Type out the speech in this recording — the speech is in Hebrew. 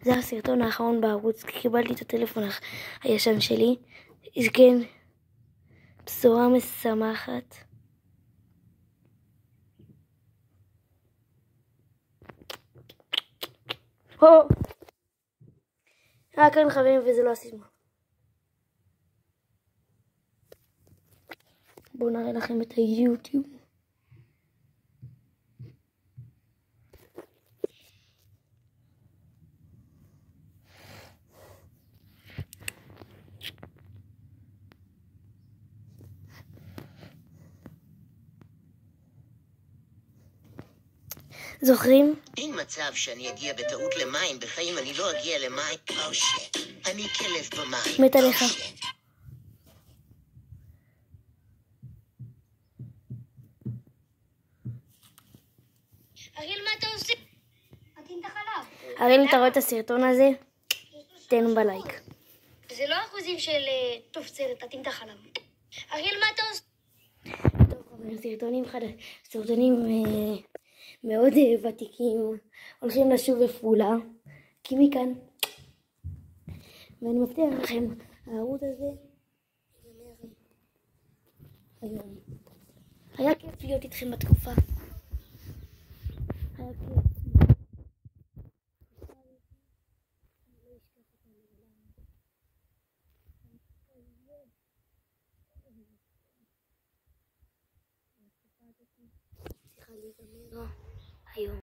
זה הסרטון האחרון בערוץ, כי קיבלתי את הטלפון הישן שלי. כן, בשורה משמחת. כן חברים, וזה לא הסיסמה. בואו נראה לכם את היוטיוב. זוכרים? אין מצב שאני אגיע בטעות למים, בחיים אני לא אגיע למים. אני כלב במים. מת עליך. אריאל, מה אתה עושה? עטין את החלב. אריאל, אם אתה רואה את הסרטון הזה, תן בלייק. זה לא אחוזים של תופצרת, עטין את החלב. אריאל, מה אתה עושה? טוב, חברים, סרטונים מאוד ותיקים הולכים לשוב בפעולה, כי מכאן, ואני מבטיח לכם, הערוץ הזה ייגמר היום. היה כיף להיות איתכם בתקופה. היה כיף. צריכה להיגמר היום.